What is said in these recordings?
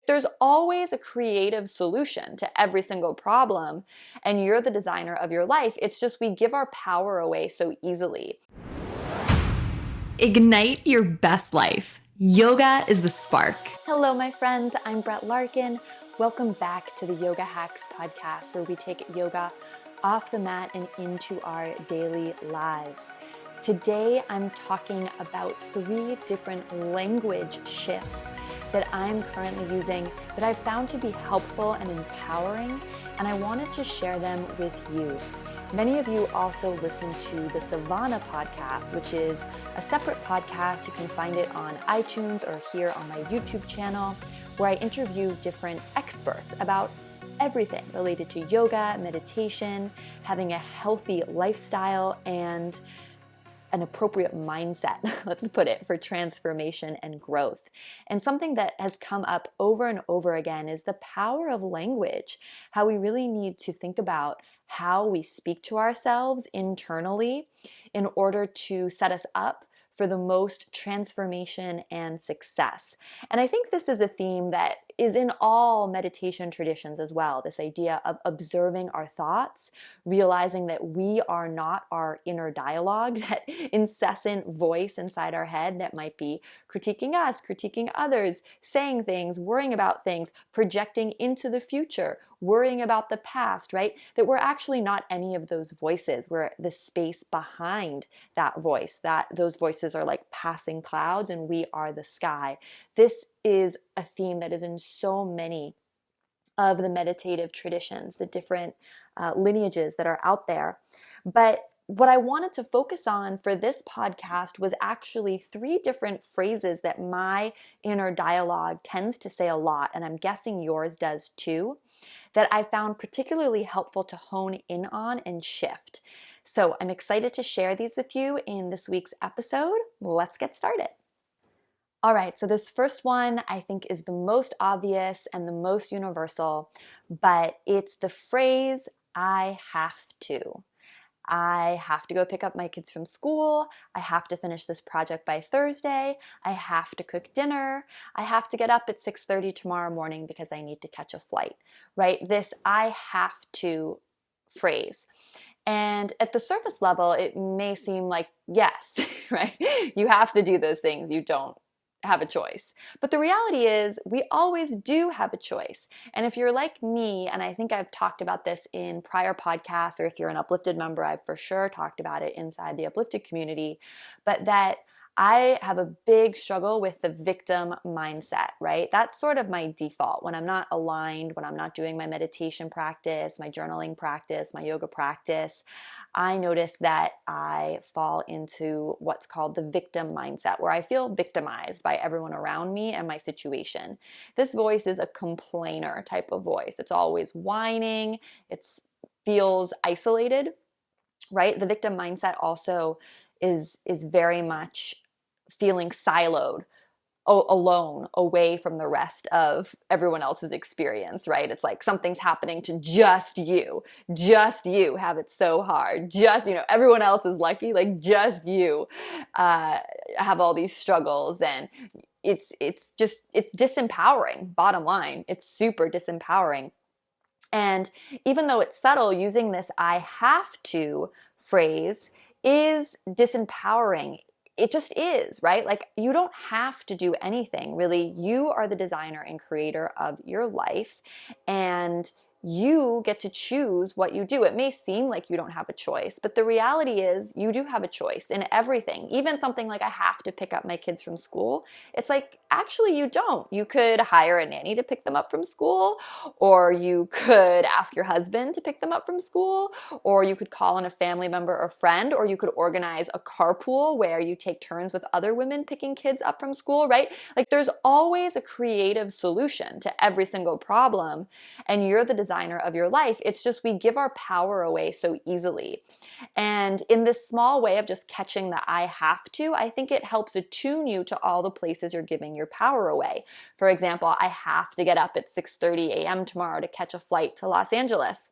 there's always a creative solution to every single problem, and you're the designer of your life. It's just we give our power away so easily. Ignite your best life. Yoga is the spark. Hello, my friends. I'm Brett Larkin. Welcome back to the Yoga Hacks podcast, where we take yoga off the mat and into our daily lives. Today, I'm talking about 3 different language shifts that I'm currently using that I've found to be helpful and empowering, and I wanted to share them with you. Many of you also listen to the Silvana Podcast, which is a separate podcast. You can find it on iTunes or here on my YouTube channel, where I interview different experts about everything related to yoga, meditation, having a healthy lifestyle, and an appropriate mindset, let's put it, for transformation and growth. And something that has come up over and over again is the power of language, how we really need to think about how we speak to ourselves internally in order to set us up for the most transformation and success. And I think this is a theme that is in all meditation traditions as well, this idea of observing our thoughts, realizing that we are not our inner dialogue, that incessant voice inside our head that might be critiquing us, critiquing others, saying things, worrying about things, projecting into the future, worrying about the past, right? That we're actually not any of those voices. We're the space behind that voice, that those voices are like passing clouds and we are the sky. This is a theme that is in so many of the meditative traditions, the different lineages that are out there. But what I wanted to focus on for this podcast was actually 3 different phrases that my inner dialogue tends to say a lot, and I'm guessing yours does too, that I found particularly helpful to hone in on and shift. So I'm excited to share these with you in this week's episode. Let's get started. All right, so this first one I think is the most obvious and the most universal, but it's the phrase, I have to. I have to go pick up my kids from school. I have to finish this project by Thursday. I have to cook dinner. I have to get up at 6:30 tomorrow morning because I need to catch a flight, right? This I have to phrase. And at the surface level, it may seem like, yes, right? You have to do those things. You don't have a choice. But the reality is we always do have a choice. And if you're like me, and I think I've talked about this in prior podcasts, or if you're an Uplifted member, I've for sure talked about it inside the Uplifted community, but that I have a big struggle with the victim mindset, right? That's sort of my default when I'm not aligned, when I'm not doing my meditation practice, my journaling practice, my yoga practice. I notice that I fall into what's called the victim mindset, where I feel victimized by everyone around me and my situation. This voice is a complainer type of voice. It's always whining. It feels isolated, right? The victim mindset also is very much feeling siloed, alone, away from the rest of everyone else's experience, right? It's like something's happening to just you have it so hard, everyone else is lucky, like just you have all these struggles, and it's disempowering. Bottom line, it's super disempowering. And even though it's subtle, using this I have to phrase is disempowering. It just is, right? Like, you don't have to do anything, really. You are the designer and creator of your life, and you get to choose what you do. It may seem like you don't have a choice, but the reality is you do have a choice in everything. Even something like I have to pick up my kids from school. It's like, actually, you don't. You could hire a nanny to pick them up from school, or you could ask your husband to pick them up from school, or you could call on a family member or friend, or you could organize a carpool where you take turns with other women picking kids up from school, right? Like, there's always a creative solution to every single problem, and you're the designer of your life. It's just we give our power away so easily. And in this small way of just catching the I have to, I think it helps attune you to all the places you're giving your power away. For example, I have to get up at 6:30 a.m. tomorrow to catch a flight to Los Angeles.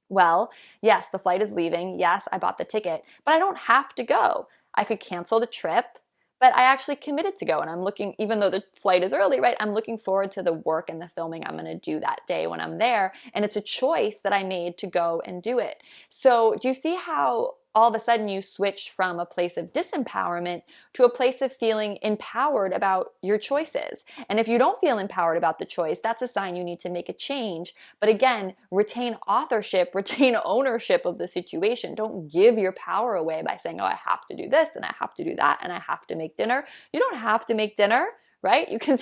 Well, yes, the flight is leaving. Yes, I bought the ticket, but I don't have to go. I could cancel the trip, but I actually committed to go, and I'm looking, even though the flight is early, right? I'm looking forward to the work and the filming I'm going to do that day when I'm there. And it's a choice that I made to go and do it. So do you see how all of a sudden you switch from a place of disempowerment to a place of feeling empowered about your choices? And if you don't feel empowered about the choice, that's a sign you need to make a change. But again, retain authorship, retain ownership of the situation. Don't give your power away by saying, oh, I have to do this and I have to do that and I have to make dinner. You don't have to make dinner. Right? You can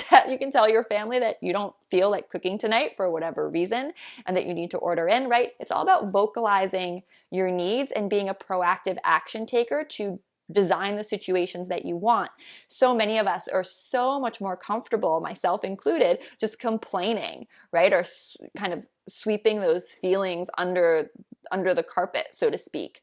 tell your family that you don't feel like cooking tonight for whatever reason and that you need to order in, right? It's all about vocalizing your needs and being a proactive action taker to design the situations that you want. So many of us are so much more comfortable, myself included, just complaining, right? Or kind of sweeping those feelings under the carpet, so to speak.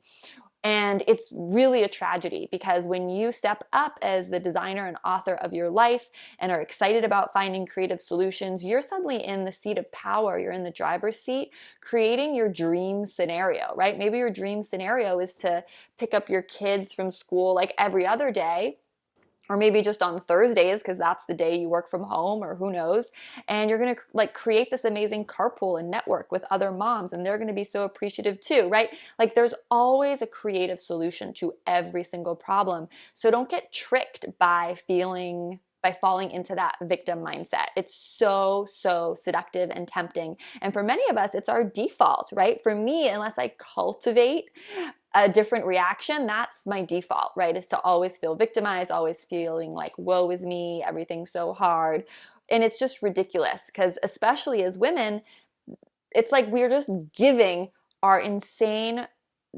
And it's really a tragedy, because when you step up as the designer and author of your life and are excited about finding creative solutions, you're suddenly in the seat of power. You're in the driver's seat, creating your dream scenario, right? Maybe your dream scenario is to pick up your kids from school like every other day, or maybe just on Thursdays because that's the day you work from home, or who knows. And you're going to like create this amazing carpool and network with other moms, and they're going to be so appreciative too, right? Like there's always a creative solution to every single problem. So don't get tricked by falling into that victim mindset. It's so seductive and tempting. And for many of us, it's our default, right? For me, unless I cultivate a different reaction, that's my default, right? Is to always feel victimized, always feeling like, woe is me, everything's so hard. And it's just ridiculous, because especially as women, it's like we're just giving our insane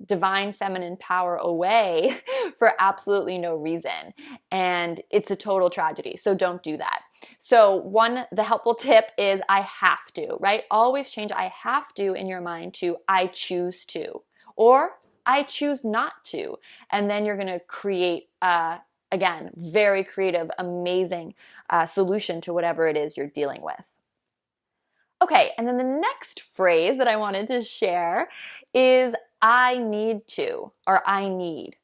divine feminine power away for absolutely no reason. And it's a total tragedy. So don't do that. So the helpful tip is I have to, right? Always change I have to in your mind to I choose to, or I choose not to. And then you're going to create, again, very creative, amazing solution to whatever it is you're dealing with. Okay, and then the next phrase that I wanted to share is I need to, or I need.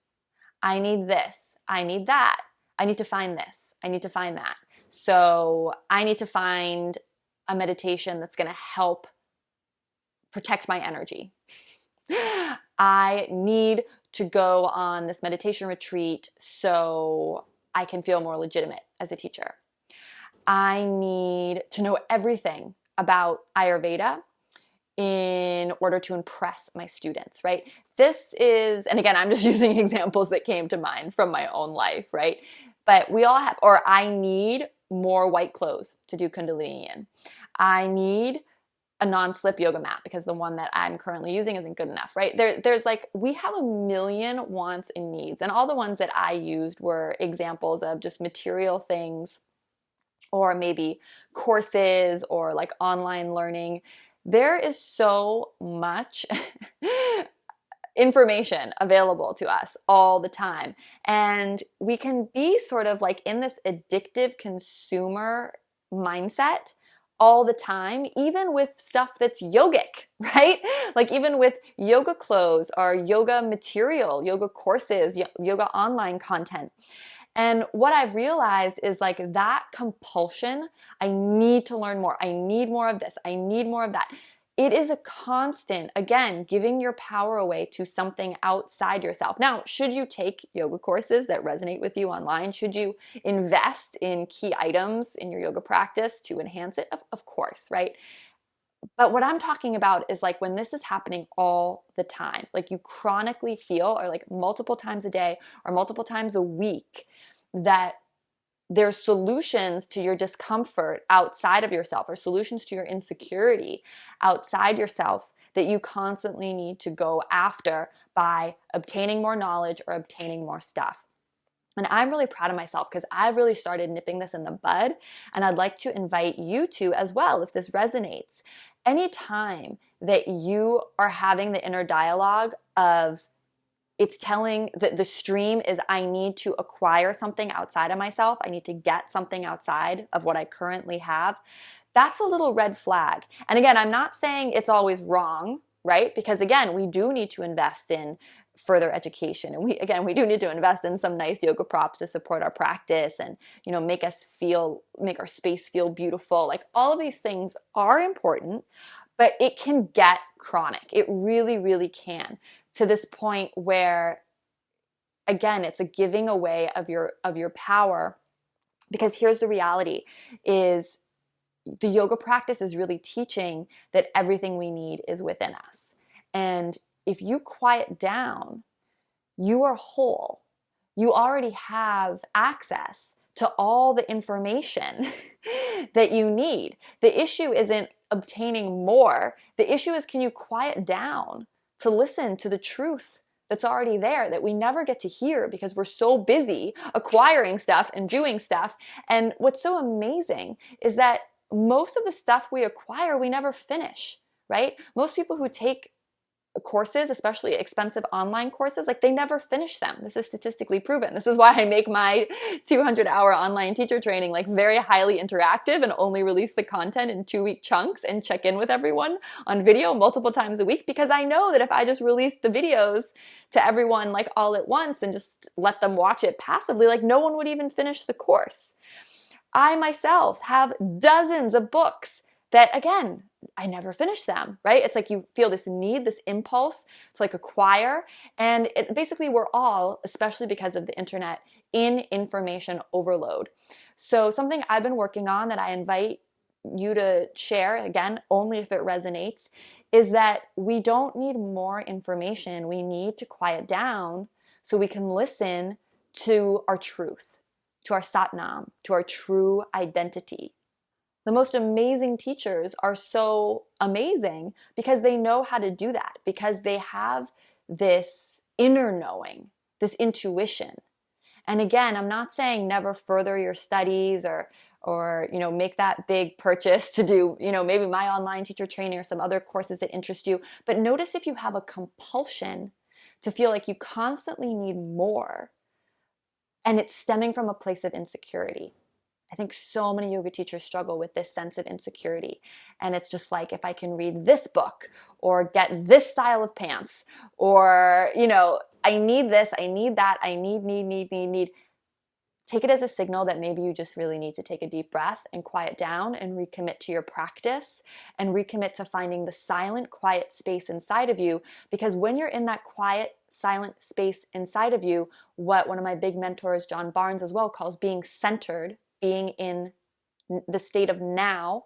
I need this. I need that. I need to find this. I need to find that. So I need to find a meditation that's going to help protect my energy. I need to go on this meditation retreat so I can feel more legitimate as a teacher. I need to know everything about Ayurveda in order to impress my students, right? This is, and again, I'm just using examples that came to mind from my own life, right? But we all have, or I need more white clothes to do Kundalini in. I need a non-slip yoga mat because the one that I'm currently using isn't good enough, right? There's like, we have a million wants and needs, and all the ones that I used were examples of just material things, or maybe courses, or like online learning. There is so much information available to us all the time. And we can be sort of like in this addictive consumer mindset all the time, even with stuff that's yogic, right? Like even with yoga clothes or yoga material, yoga courses, yoga online content. And what I've realized is like that compulsion, I need to learn more. I need more of this. I need more of that. It is a constant, again, giving your power away to something outside yourself. Now, should you take yoga courses that resonate with you online? Should you invest in key items in your yoga practice to enhance it? Of course, right? But what I'm talking about is like when this is happening all the time, like you chronically feel, or like multiple times a day or multiple times a week, that there's solutions to your discomfort outside of yourself, or solutions to your insecurity outside yourself that you constantly need to go after by obtaining more knowledge or obtaining more stuff. And I'm really proud of myself because I've really started nipping this in the bud, and I'd like to invite you to as well if this resonates. Anytime that you are having the inner dialogue of it's telling that the stream is I need to acquire something outside of myself, I need to get something outside of what I currently have, that's a little red flag. And again, I'm not saying it's always wrong, right? Because again, we do need to invest in further education. And we do need to invest in some nice yoga props to support our practice and, make our space feel beautiful. Like all of these things are important, but it can get chronic. It really, really can, to this point where, again, it's a giving away of your power. Because here's the reality is the yoga practice is really teaching that everything we need is within us. And if you quiet down, you are whole. You already have access to all the information that you need. The issue isn't obtaining more. The issue is, can you quiet down to listen to the truth that's already there that we never get to hear because we're so busy acquiring stuff and doing stuff. And what's so amazing is that most of the stuff we acquire, we never finish, right? Most people who take courses, especially expensive online courses, like they never finish them. This is statistically proven. This is why I make my 200-hour online teacher training like very highly interactive and only release the content in 2-week chunks and check in with everyone on video multiple times a week, because I know that if I just release the videos to everyone like all at once and just let them watch it passively, like no one would even finish the course. I myself have dozens of books that, again, I never finish them, right? It's like you feel this need, this impulse to like acquire. And basically we're all, especially because of the internet, in information overload. So something I've been working on that I invite you to share, again, only if it resonates, is that we don't need more information. We need to quiet down so we can listen to our truth, to our Satnam, to our true identity. The most amazing teachers are so amazing because they know how to do that, because they have this inner knowing, this intuition. And again, I'm not saying never further your studies or make that big purchase to do, maybe my online teacher training or some other courses that interest you. But notice if you have a compulsion to feel like you constantly need more, and it's stemming from a place of insecurity. I think so many yoga teachers struggle with this sense of insecurity. And it's just like, if I can read this book or get this style of pants, or, I need this, I need that, I need. Take it as a signal that maybe you just really need to take a deep breath and quiet down and recommit to your practice and recommit to finding the silent, quiet space inside of you. Because when you're in that quiet, silent space inside of you, what one of my big mentors, John Barnes as well, calls being centered, being in the state of now,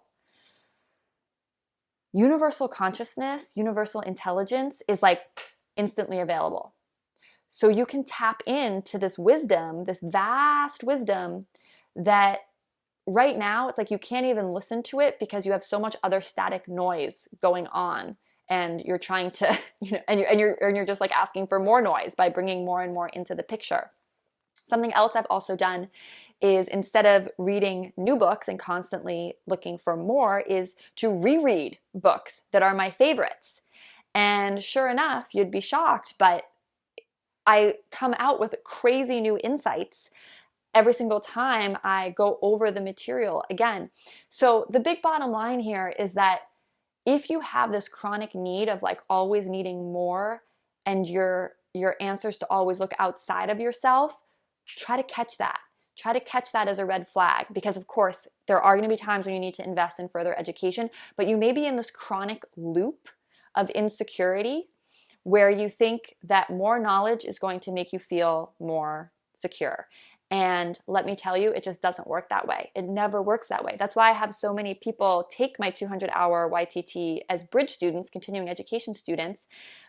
universal consciousness, universal intelligence is like instantly available. So you can tap into this wisdom, this vast wisdom that right now it's like you can't even listen to it because you have so much other static noise going on, and you're trying to, and you're just like asking for more noise by bringing more and more into the picture. Something else I've also done is, instead of reading new books and constantly looking for more, is to reread books that are my favorites. And sure enough, you'd be shocked, but I come out with crazy new insights every single time I go over the material again. So the big bottom line here is that if you have this chronic need of like always needing more, and your answers to always look outside of yourself, try to catch that. Try to catch that as a red flag, because of course there are going to be times when you need to invest in further education, but you may be in this chronic loop of insecurity where you think that more knowledge is going to make you feel more secure. And let me tell you, it just doesn't work that way. It never works that way. That's why I have so many people take my 200-hour YTT as bridge students, continuing education students,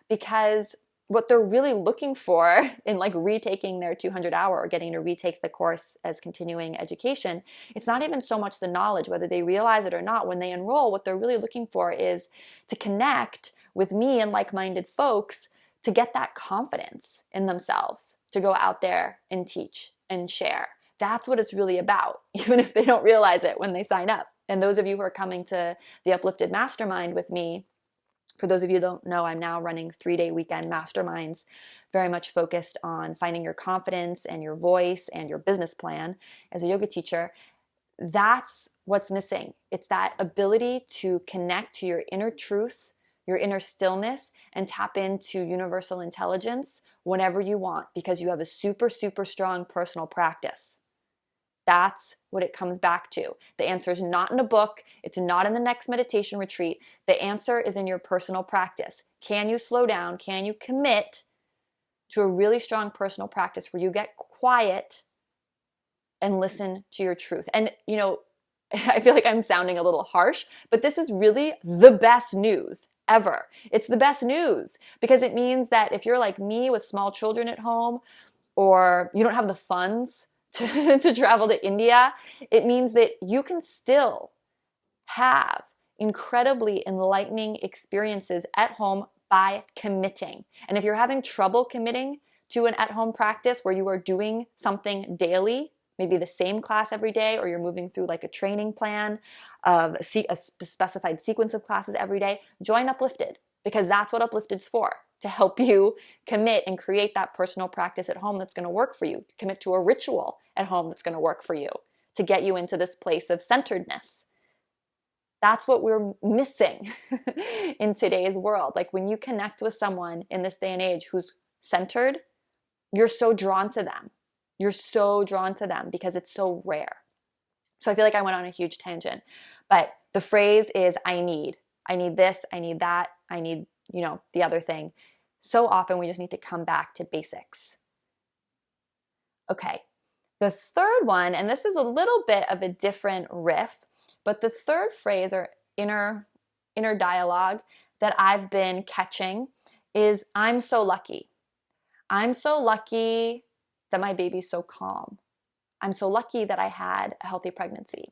because what they're really looking for in like retaking their 200-hour or getting to retake the course as continuing education, it's not even so much the knowledge, whether they realize it or not. When they enroll, what they're really looking for is to connect with me and like-minded folks to get that confidence in themselves to go out there and teach and share. That's what it's really about, even if they don't realize it when they sign up. And those of you who are coming to the Uplifted Mastermind with me, for those of you who don't know, I'm now running 3-day weekend masterminds, very much focused on finding your confidence and your voice and your business plan as a yoga teacher. That's what's missing. It's that ability to connect to your inner truth, your inner stillness and tap into universal intelligence whenever you want, because you have a super, super strong personal practice. That's what it comes back to. The answer is not in a book. It's not in the next meditation retreat. The answer is in your personal practice. Can you slow down? Can you commit to a really strong personal practice where you get quiet and listen to your truth? And, I feel like I'm sounding a little harsh, but this is really the best news ever. It's the best news because it means that if you're like me with small children at home, or you don't have the funds to travel to India, it means that you can still have incredibly enlightening experiences at home by committing. And if you're having trouble committing to an at-home practice where you are doing something daily, maybe the same class every day, or you're moving through like a training plan of a specified sequence of classes every day, join Uplifted, because that's what Uplifted's for, to help you commit and create that personal practice at home that's going to work for you, commit to a ritual at home that's going to work for you, to get you into this place of centeredness. That's what we're missing in today's world. Like when you connect with someone in this day and age who's centered, you're so drawn to them. You're so drawn to them because it's so rare. So I feel like I went on a huge tangent, but the phrase is, I need this, I need that, I need, the other thing. So often we just need to come back to basics. Okay. The third one, and this is a little bit of a different riff, but the third phrase or inner dialogue that I've been catching is, I'm so lucky. I'm so lucky that my baby's so calm. I'm so lucky that I had a healthy pregnancy.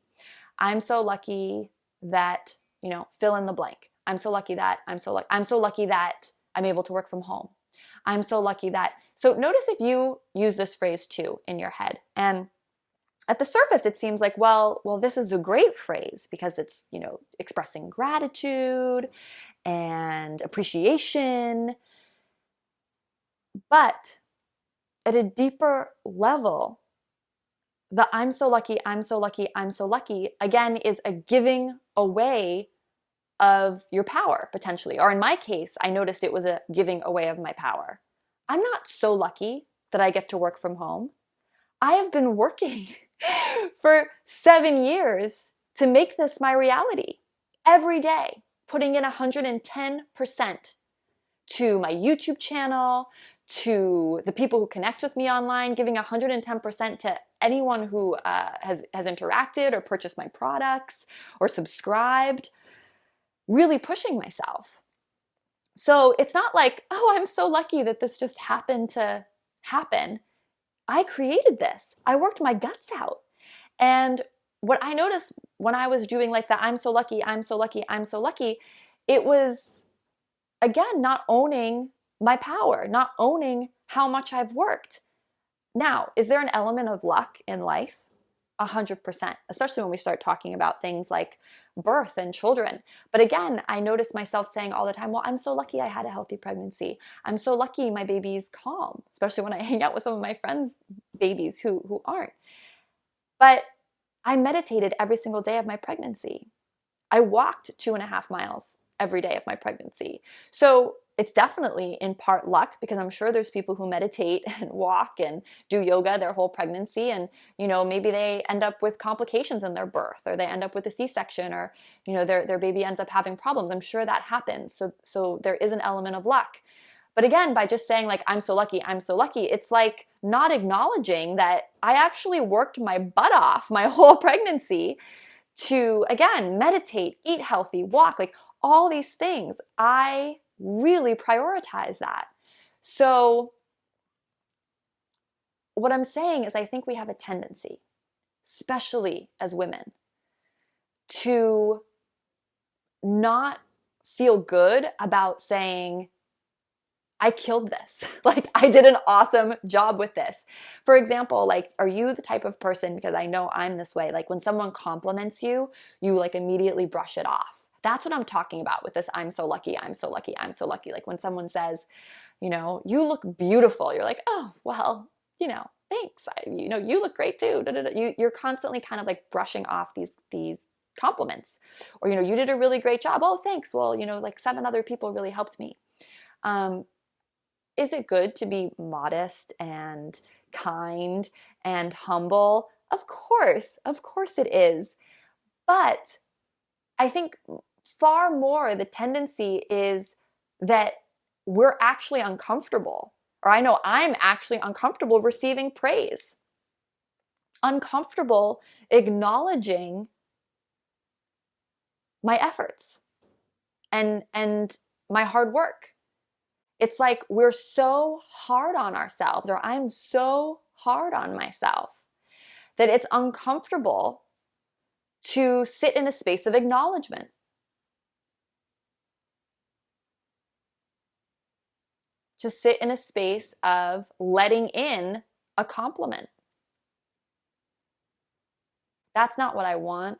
I'm so lucky that, fill in the blank. I'm so lucky that I'm so lucky that I'm able to work from home. I'm so lucky that. So notice if you use this phrase too in your head. And at the surface, it seems like, well, this is a great phrase because it's, expressing gratitude and appreciation. But at a deeper level, the I'm so lucky, I'm so lucky, I'm so lucky, again, is a giving away of your power, potentially. Or in my case, I noticed it was a giving away of my power. I'm not so lucky that I get to work from home. I have been working for 7 years to make this my reality. Every day, putting in 110% to my YouTube channel, to the people who connect with me online, giving 110% to anyone who has interacted or purchased my products or subscribed, really pushing myself. So it's not like, oh, I'm so lucky that this just happened to happen. I created this. I worked my guts out. And what I noticed when I was doing like the I'm so lucky, I'm so lucky, I'm so lucky, it was, again, not owning my power, not owning how much I've worked. Now, is there an element of luck in life? 100%, especially when we start talking about things like birth and children. But again, I notice myself saying all the time, well, I'm so lucky I had a healthy pregnancy. I'm so lucky my baby's calm, especially when I hang out with some of my friends' babies who aren't. But I meditated every single day of my pregnancy. I walked 2.5 miles every day of my pregnancy. So it's definitely in part luck, because I'm sure there's people who meditate and walk and do yoga their whole pregnancy, and maybe they end up with complications in their birth, or they end up with a C-section, or their baby ends up having problems. I'm sure that happens. So there is an element of luck. But again, by just saying like, I'm so lucky, it's like not acknowledging that I actually worked my butt off my whole pregnancy to, again, meditate, eat healthy, walk, like all these things. I really prioritize that. So what I'm saying is, I think we have a tendency, especially as women, to not feel good about saying, I killed this. Like, I did an awesome job with this. For example, like, are you the type of person, because I know I'm this way, like when someone compliments you, you like immediately brush it off. That's what I'm talking about with this I'm so lucky, I'm so lucky, I'm so lucky. Like when someone says, you look beautiful. You're like, oh, well, thanks. You look great too. You're constantly kind of like brushing off these compliments. Or, you did a really great job. Oh, thanks. Well, like 7 other people really helped me. Is it good to be modest and kind and humble? Of course it is. But I think far more the tendency is that we're actually uncomfortable, or I know I'm actually uncomfortable receiving praise, uncomfortable acknowledging my efforts and my hard work. It's like we're so hard on ourselves, or I'm so hard on myself, that it's uncomfortable to sit in a space of acknowledgement. To sit in a space of letting in a compliment. That's not what I want.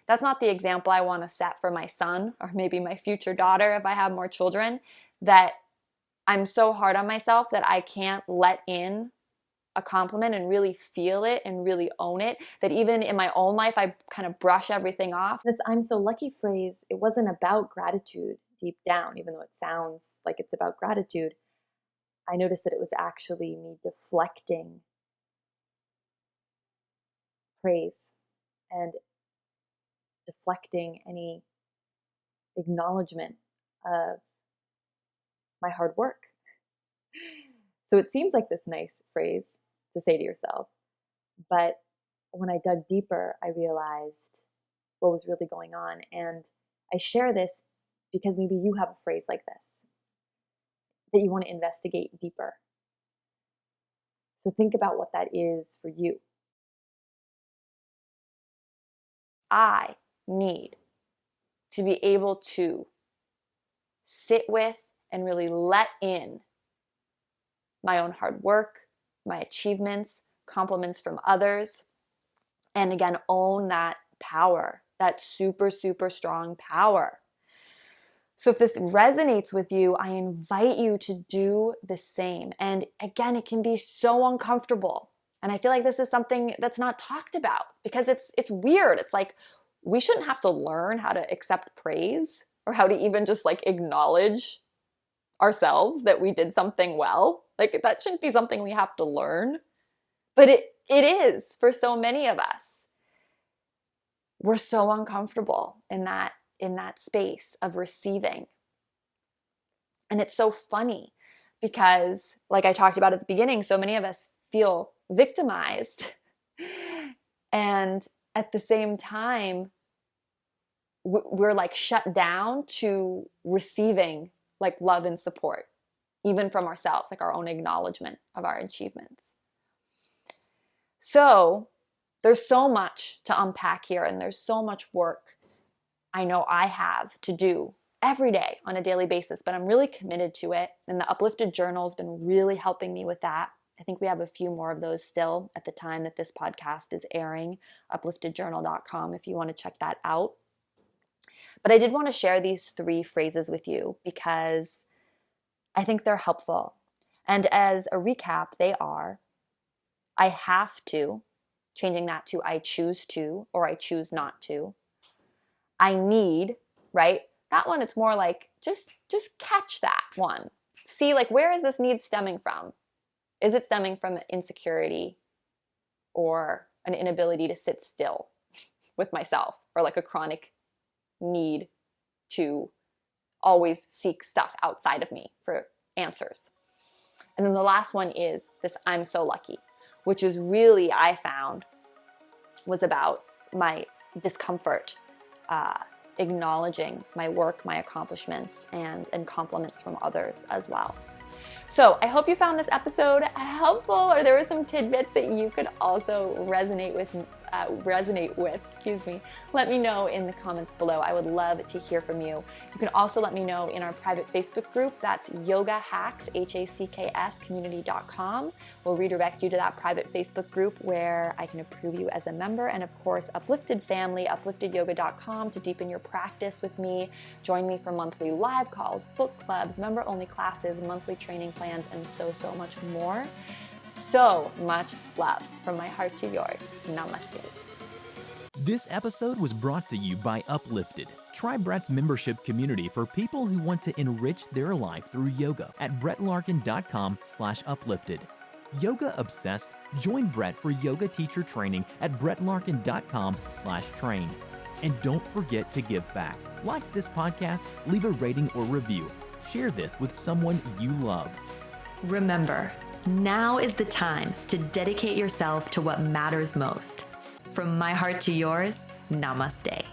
That's not the example I want to set for my son, or maybe my future daughter if I have more children, that I'm so hard on myself that I can't let in a compliment and really feel it and really own it, that even in my own life, I kind of brush everything off. This "I'm so lucky" phrase, it wasn't about gratitude deep down, even though it sounds like it's about gratitude. I noticed that it was actually me deflecting praise and deflecting any acknowledgement of my hard work. So it seems like this nice phrase to say to yourself, but when I dug deeper, I realized what was really going on. And I share this because maybe you have a phrase like this that you want to investigate deeper. So think about what that is for you. I need to be able to sit with and really let in my own hard work, my achievements, compliments from others, and again, own that power, that super, super strong power. So if this resonates with you, I invite you to do the same. And again, it can be so uncomfortable. And I feel like this is something that's not talked about because it's weird. It's like we shouldn't have to learn how to accept praise or how to even just like acknowledge ourselves that we did something well. Like that shouldn't be something we have to learn. But it is for so many of us. We're so uncomfortable in that space of receiving. And it's so funny because, like I talked about at the beginning, so many of us feel victimized. And at the same time, we're like shut down to receiving like love and support, even from ourselves, like our own acknowledgement of our achievements. So there's so much to unpack here, and there's so much work I know I have to do every day on a daily basis, but I'm really committed to it. And the Uplifted Journal has been really helping me with that. I think we have a few more of those still at the time that this podcast is airing, upliftedjournal.com if you want to check that out. But I did want to share these 3 phrases with you because I think they're helpful. And as a recap, they are, I have to, changing that to I choose to, or I choose not to. I need, right? That one, it's more like, just catch that one. See, like, where is this need stemming from? Is it stemming from insecurity or an inability to sit still with myself, or like a chronic need to always seek stuff outside of me for answers? And then the last one is this I'm so lucky, which is really, I found, was about my discomfort acknowledging my work, my accomplishments, and compliments from others as well. So I hope you found this episode helpful, or there were some tidbits that you could also resonate with. Let me know in the comments below. I would love to hear from you. You can also let me know in our private Facebook group. That's Yoga Hacks, HACKS, community.com. We'll redirect you to that private Facebook group where I can approve you as a member. And of course, Uplifted Family, upliftedyoga.com to deepen your practice with me. Join me for monthly live calls, book clubs, member-only classes, monthly training plans, and so much more. So much love from my heart to yours. Namaste. This episode was brought to you by Uplifted. Try Brett's membership community for people who want to enrich their life through yoga at brettlarkin.com/uplifted. Yoga obsessed? Join Brett for yoga teacher training at brettlarkin.com/train. And don't forget to give back. Like this podcast, leave a rating or review. Share this with someone you love. Remember, now is the time to dedicate yourself to what matters most. From my heart to yours, namaste.